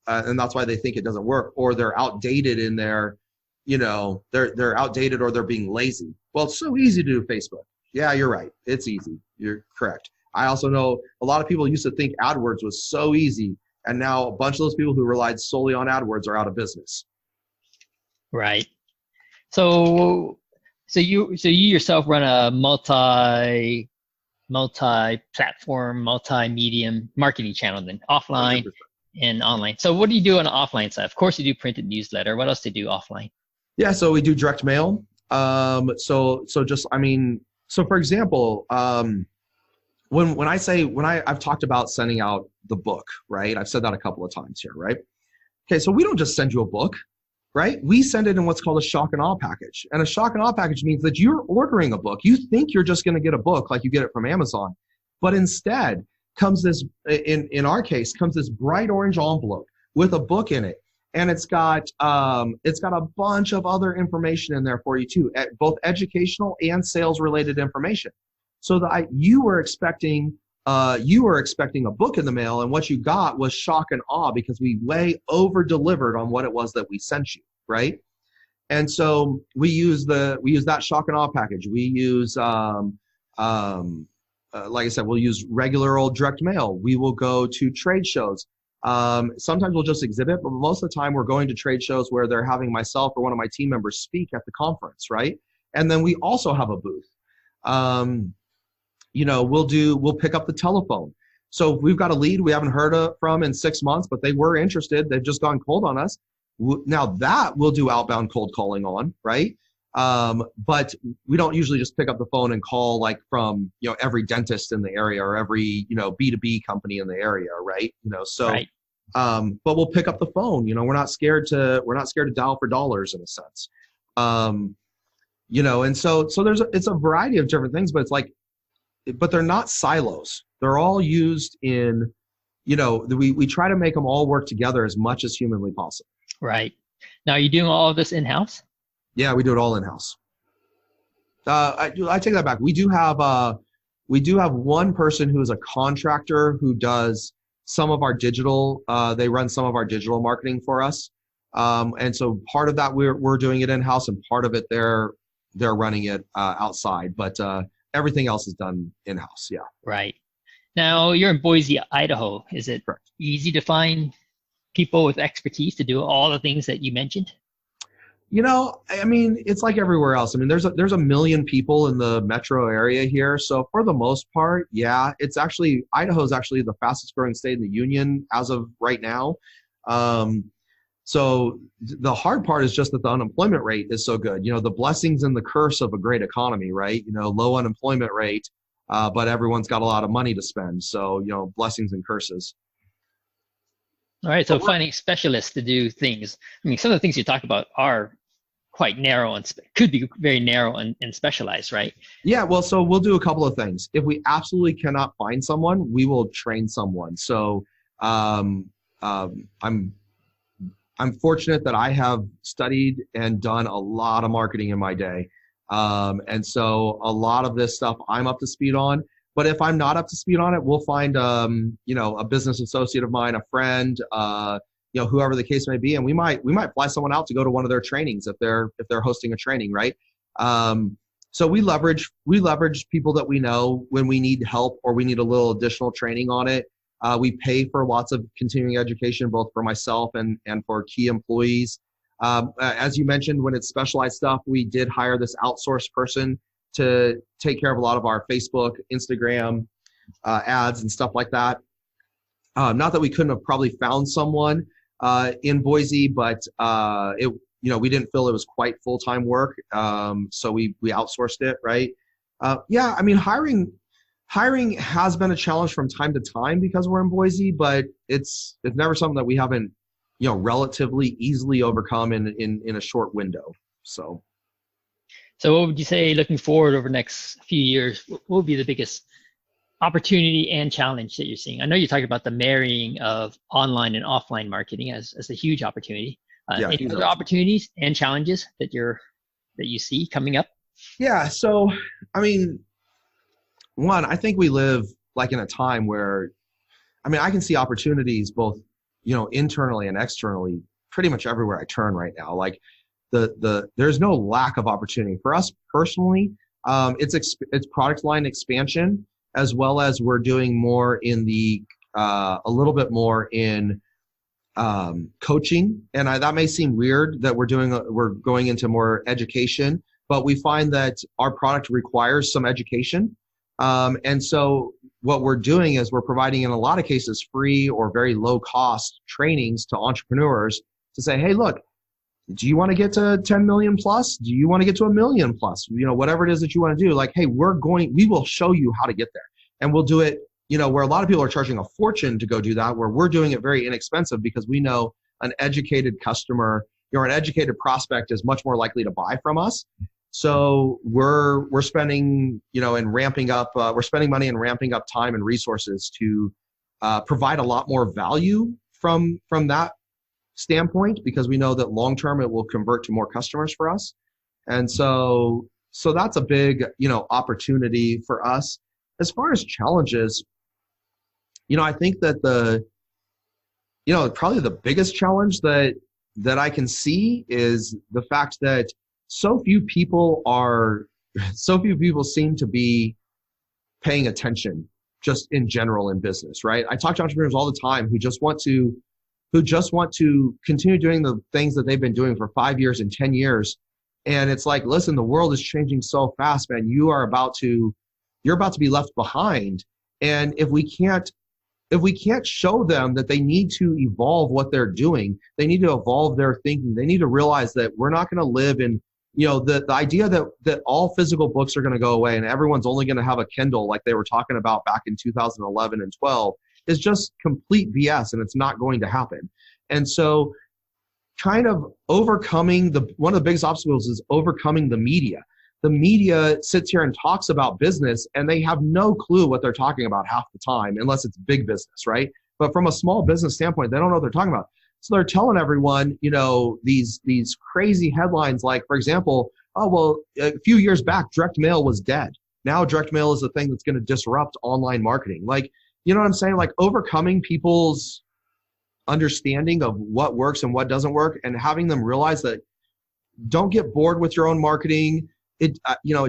and that's why they think it doesn't work, or they're outdated in their, they're outdated, or they're being lazy. Well, it's so easy to do Facebook. Yeah, you're right. It's easy. You're correct. I also know a lot of people used to think AdWords was so easy, and now a bunch of those people who relied solely on AdWords are out of business. Right. So you yourself run a multi-platform, multi-medium marketing channel, then offline 100%. And online. So what do you do on the offline side? Of course, you do printed newsletter. What else do you do offline? Yeah, so we do direct mail. So for example, when I've talked about sending out the book, right? I've said that a couple of times here, right? Okay, so we don't just send you a book, right? We send it in what's called a shock and awe package. And a shock and awe package means that you're ordering a book. You think you're just going to get a book like you get it from Amazon, but instead comes this, in our case, comes this bright orange envelope with a book in it. And it's got a bunch of other information in there for you too, both educational and sales related information. So that you were expecting a book in the mail, and what you got was shock and awe because we way over delivered on what it was that we sent you, right? And so we use that shock and awe package. We use like I said, we'll use regular old direct mail. We will go to trade shows. Sometimes we'll just exhibit, but most of the time we're going to trade shows where they're having myself or one of my team members speak at the conference, right? And then we also have a booth. We'll pick up the telephone. So if we've got a lead we haven't heard from in 6 months, but they were interested, they've just gone cold on us. Now that we'll do outbound cold calling on, right? But we don't usually just pick up the phone and call like from, every dentist in the area or every, B2B company in the area, right? Right. But we'll pick up the phone, we're not scared to dial for dollars in a sense. And so it's a variety of different things, but but they're not silos. They're all used in, we try to make them all work together as much as humanly possible. Right. Now, are you doing all of this in-house? Yeah, we do it all in-house. I take that back. We do have one person who is a contractor who does some of our digital. They run some of our digital marketing for us, and so part of that we're doing it in-house, and part of it they're running it outside. But everything else is done in-house. Yeah. Right. Now you're in Boise, Idaho. Is it Correct. Easy to find people with expertise to do all the things that you mentioned? It's like everywhere else. There's a million people in the metro area here. So for the most part, yeah, Idaho's actually the fastest growing state in the union as of right now. So the hard part is just that the unemployment rate is so good. The blessings and the curse of a great economy, right? Low unemployment rate, but everyone's got a lot of money to spend. So, blessings and curses. All right, so finding specialists to do things. Some of the things you talk about are quite narrow and could be very narrow and specialized, right? Yeah, well, so we'll do a couple of things. If we absolutely cannot find someone, we will train someone. So I'm fortunate that I have studied and done a lot of marketing in my day. And so a lot of this stuff I'm up to speed on. But if I'm not up to speed on it, we'll find, a business associate of mine, a friend, whoever the case may be, and we might fly someone out to go to one of their trainings if they're hosting a training, right? So we leverage people that we know when we need help or we need a little additional training on it. We pay for lots of continuing education, both for myself and for key employees. As you mentioned, when it's specialized stuff, we did hire this outsourced person to take care of a lot of our Facebook, Instagram ads and stuff like that. Not that we couldn't have probably found someone in Boise, but we didn't feel it was quite full-time work, so we outsourced it, right? Yeah, I mean, hiring has been a challenge from time to time because we're in Boise, but it's never something that we haven't, relatively easily overcome in a short window. So what would you say looking forward over the next few years? What would be the biggest opportunity and challenge that you're seeing? I know you're talking about the marrying of online and offline marketing as a huge opportunity. Yeah, any other opportunities and challenges that you see coming up? Yeah. So, I mean, one, I think we live like in a time where, I mean, I can see opportunities both, internally and externally, pretty much everywhere I turn right now. Like there's no lack of opportunity for us personally. It's product line expansion, as well as we're doing more in the a little bit more in coaching. And that may seem weird that we're going into more education, but we find that our product requires some education. And so what we're doing is we're providing, in a lot of cases, free or very low cost trainings to entrepreneurs to say, hey, look, do you want to get to 10 million plus? Do you want to get to 1 million plus? Whatever it is that you want to do, like, hey, we will show you how to get there. And we'll do it, where a lot of people are charging a fortune to go do that, where we're doing it very inexpensive because we know an educated customer, an educated prospect is much more likely to buy from us. So we're spending, and ramping up, we're spending money and ramping up time and resources to provide a lot more value from that standpoint, because we know that long term it will convert to more customers for us. And so that's a big, opportunity for us. As far as challenges, I think that probably the biggest challenge that I can see is the fact that so few people seem to be paying attention just in general in business, right? I talk to entrepreneurs all the time who just want to continue doing the things that they've been doing for 5 years and 10 years. And it's like, listen, the world is changing so fast, man. You're about to be left behind. And if we can't show them that they need to evolve what they're doing, they need to evolve their thinking. They need to realize that we're not going to live in, the idea that all physical books are going to go away and everyone's only going to have a Kindle like they were talking about back in 2011 and 12 is just complete BS, and it's not going to happen. And so kind of overcoming one of the biggest obstacles is overcoming the media. The media sits here and talks about business, and they have no clue what they're talking about half the time, unless it's big business, right? But from a small business standpoint, they don't know what they're talking about. So they're telling everyone, these crazy headlines, like, for example, oh, well, a few years back, direct mail was dead. Now direct mail is the thing that's going to disrupt online marketing. Like, you know what I'm saying? Like, overcoming people's understanding of what works and what doesn't work, and having them realize that don't get bored with your own marketing. It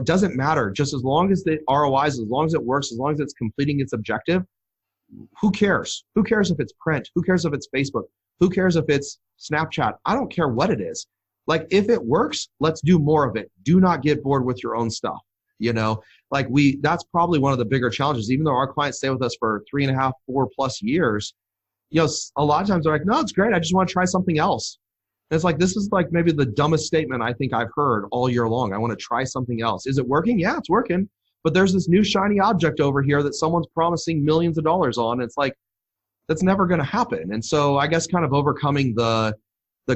doesn't matter. Just as long as the ROIs, as long as it works, as long as it's completing its objective, who cares? Who cares if it's print? Who cares if it's Facebook? Who cares if it's Snapchat? I don't care what it is. Like, if it works, let's do more of it. Do not get bored with your own stuff. That's probably one of the bigger challenges. Even though our clients stay with us for 3.5, 4+ years, a lot of times they're like, no, it's great. I just want to try something else. And it's like, this is like maybe the dumbest statement I think I've heard all year long. I want to try something else. Is it working? Yeah, it's working. But there's this new shiny object over here that someone's promising millions of dollars on. It's like, that's never going to happen. And so I guess kind of overcoming the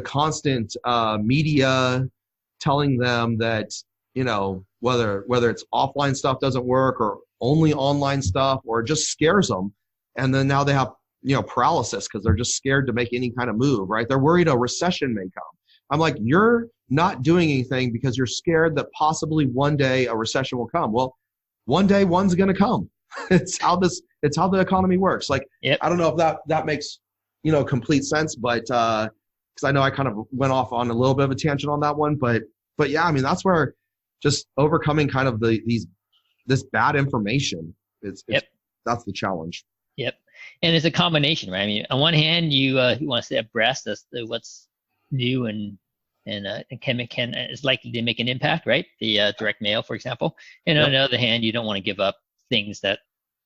constant media telling them that, whether it's offline stuff doesn't work or only online stuff, or just scares them. And then now they have, paralysis because they're just scared to make any kind of move, right? They're worried a recession may come. I'm like, you're not doing anything because you're scared that possibly one day a recession will come. Well, one day one's going to come. It's how the economy works. Like, yep. I don't know if that makes, complete sense, but, cause I know I kind of went off on a little bit of a tangent on that one, but yeah, I mean, that's where just overcoming kind of this bad information that's the challenge. Yep. And it's a combination, right? I mean, on one hand, you want to stay abreast as to what's new and can is likely to make an impact, right? The direct mail, for example. And on the other hand, you don't want to give up things that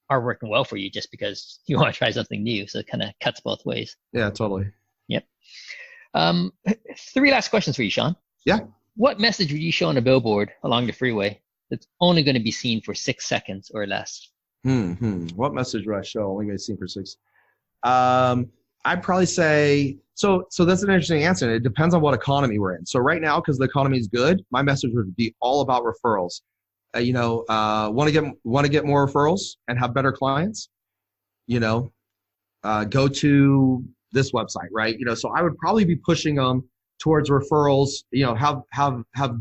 are working well for you just because you want to try something new. So it kind of cuts both ways. Yeah, totally. Yep. 3 last questions for you, Shaun. Yeah. What message would you show on a billboard along the freeway that's only going to be seen for 6 seconds or less? What message would I show? Only going to be seen for 6. I'd probably say, so that's an interesting answer. It depends on what economy we're in. So right now, because the economy is good, my message would be all about referrals. Want to get more referrals and have better clients? Go to this website, right? So I would probably be pushing them towards referrals. Have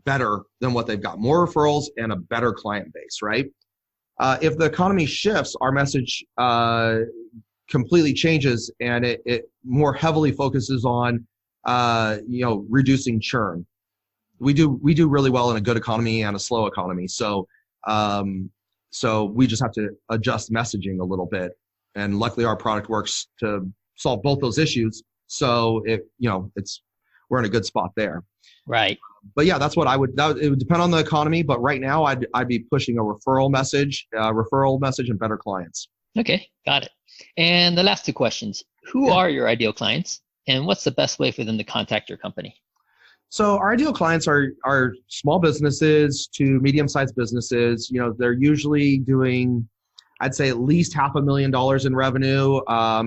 better than what they've got, more referrals and a better client base, right? If the economy shifts, our message completely changes, and it more heavily focuses on reducing churn. We do really well in a good economy and a slow economy. So we just have to adjust messaging a little bit, and luckily our product works to solve both those issues. So we're in a good spot there. Right. But yeah, that's what it would depend on the economy. But right now, I'd be pushing a referral message and better clients. Okay, got it. And the last 2 questions: Who are your ideal clients, and what's the best way for them to contact your company? So our ideal clients are small businesses to medium-sized businesses. They're usually doing, I'd say, at least $500,000 in revenue.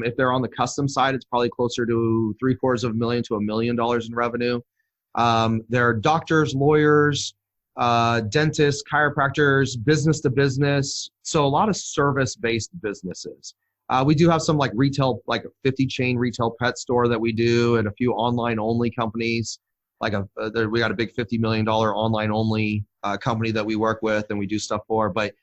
If they're on the custom side, it's probably closer to $750,000 to $1 million in revenue. They're doctors, lawyers, dentists, chiropractors, business to business. So a lot of service-based businesses. We do have some like retail, like a 50 chain retail pet store that we do, and a few online only companies. We got a big $50 million online only company that we work with and we do stuff for. But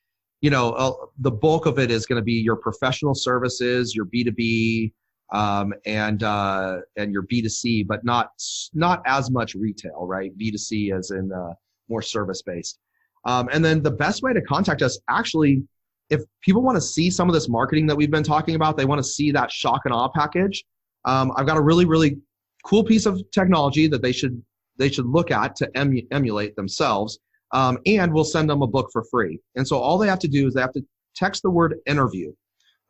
the bulk of it is going to be your professional services, your B2B, and your B2C, but not as much retail, right? B2C as in more service based. And then the best way to contact us, actually, if people want to see some of this marketing that we've been talking about, they want to see that shock and awe package. I've got a really, really cool piece of technology that they should look at to emulate themselves. And we'll send them a book for free. And so all they have to do is they have to text the word interview,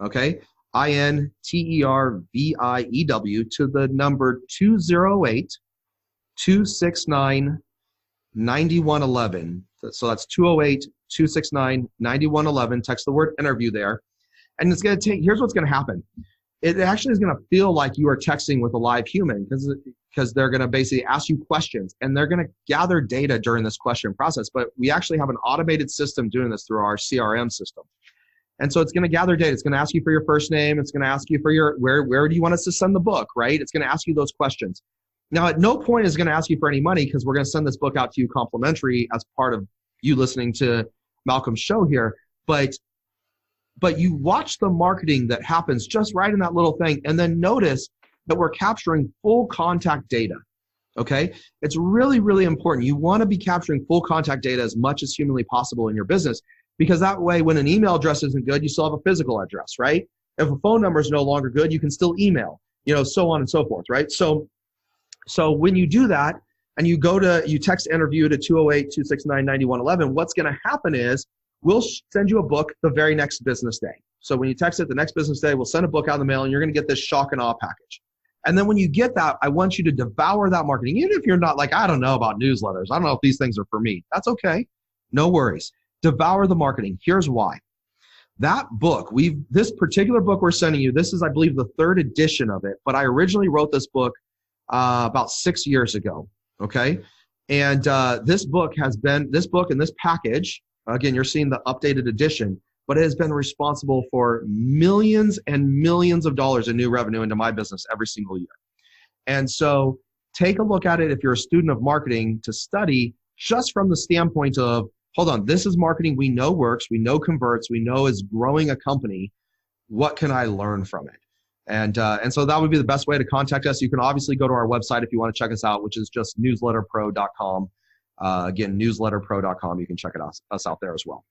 okay? INTERVIEW to the number 208-269-9111. So that's 208-269-9111. Text the word interview there. And it's going to here's what's going to happen. It actually is going to feel like you are texting with a live human because they're going to basically ask you questions, and they're going to gather data during this question process. But we actually have an automated system doing this through our CRM system. And so it's going to gather data. It's going to ask you for your first name. It's going to ask you for your where do you want us to send the book, right? It's going to ask you those questions. Now, at no point is it going to ask you for any money, because we're going to send this book out to you complimentary as part of you listening to Malcolm's show here. But you watch the marketing that happens just right in that little thing, and then notice that we're capturing full contact data, okay? It's really, really important. You want to be capturing full contact data as much as humanly possible in your business, because that way when an email address isn't good, you still have a physical address, right? If a phone number is no longer good, you can still email, so on and so forth, right? So when you do that and you text interview to 208-269-9111, what's going to happen is we'll send you a book the very next business day. So when you text it the next business day, we'll send a book out in the mail, and you're going to get this shock and awe package. And then when you get that, I want you to devour that marketing. Even if you're not like, I don't know about newsletters, I don't know if these things are for me. That's okay. No worries. Devour the marketing. Here's why. That book, this particular book we're sending you, this is, I believe, the 3rd edition of it, but I originally wrote this book about 6 years ago, okay? And this book and this package, again, you're seeing the updated edition, but it has been responsible for millions and millions of dollars in new revenue into my business every single year. And so take a look at it if you're a student of marketing, to study just from the standpoint of, hold on, this is marketing we know works, we know converts, we know is growing a company. What can I learn from it? And so that would be the best way to contact us. You can obviously go to our website if you want to check us out, which is just newsletterpro.com. Again, newsletterpro.com. You can check us out there as well.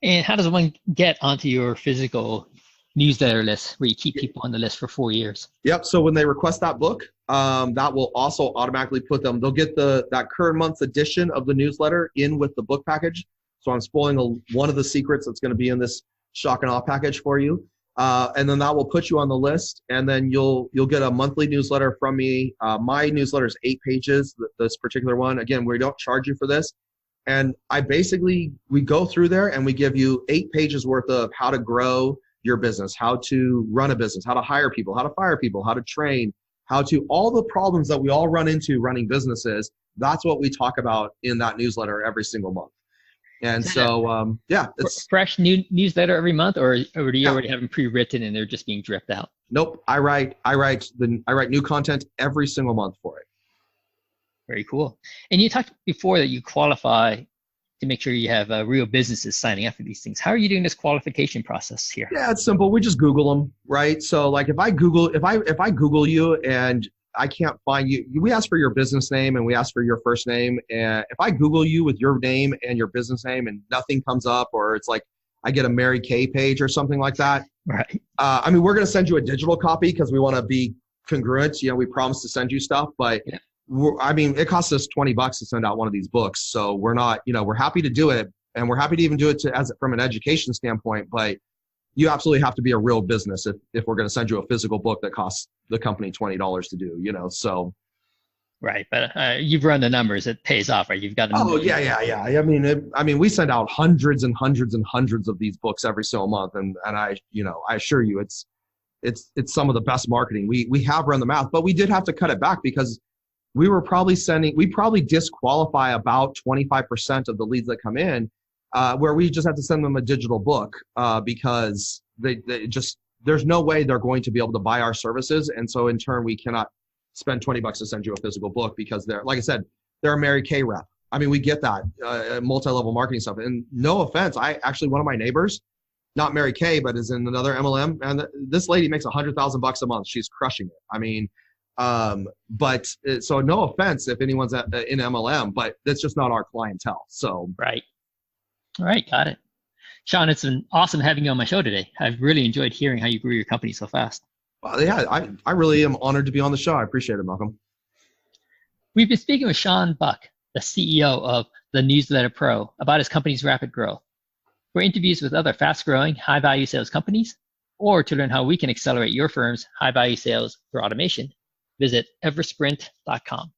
And how does one get onto your physical newsletter list where you keep people on the list for 4 years? Yep. So when they request that book, that will also automatically put them, they'll get that current month's edition of the newsletter in with the book package. So I'm spoiling one of the secrets that's going to be in this shock and awe package for you. And then that will put you on the list, and then you'll get a monthly newsletter from me. My newsletter is 8 pages, this particular one. Again, we don't charge you for this. And we go through there and we give you 8 pages worth of how to grow your business, how to run a business, how to hire people, how to fire people, how to train, all the problems that we all run into running businesses. That's what we talk about in that newsletter every single month. And so, it's fresh new newsletter every month, or do you already have them pre-written and they're just being dripped out? Nope. I write new content every single month for it. Very cool. And you talked before that you qualify to make sure you have real businesses signing up for these things. How are you doing this qualification process here? Yeah, it's simple. We just Google them, right? So like if I Google you and I can't find you, we ask for your business name and we ask for your first name. And if I Google you with your name and your business name and nothing comes up, or it's like I get a Mary Kay page or something like that. Right. We're going to send you a digital copy because we want to be congruent. We promise to send you stuff, but it costs us $20 to send out one of these books. So we're not, we're happy to do it, and we're happy to even do it from an education standpoint, but you absolutely have to be a real business if we're going to send you a physical book that costs the company $20 to do, so. Right. But you've run the numbers. It pays off, right? You've got to. Oh, yeah. We send out hundreds and hundreds and hundreds of these books every single month. And I assure you, it's some of the best marketing. We have run the math, but we did have to cut it back because we probably disqualify about 25% of the leads that come in, where we just have to send them a digital book because there's no way they're going to be able to buy our services. And so in turn, we cannot spend $20 to send you a physical book because like I said, they're a Mary Kay rep. We get that multi-level marketing stuff. And no offense, one of my neighbors, not Mary Kay, but is in another MLM, and this lady makes $100,000 a month. She's crushing it. So no offense if anyone's in MLM, but that's just not our clientele. So right. All right, got it. Shaun, it's been awesome having you on my show today. I've really enjoyed hearing how you grew your company so fast. Well, yeah, I really am honored to be on the show. I appreciate it, Malcolm. We've been speaking with Shaun Buck, the CEO of The Newsletter Pro, about his company's rapid growth. For interviews with other fast-growing, high-value sales companies, or to learn how we can accelerate your firm's high-value sales through automation, visit eversprint.com.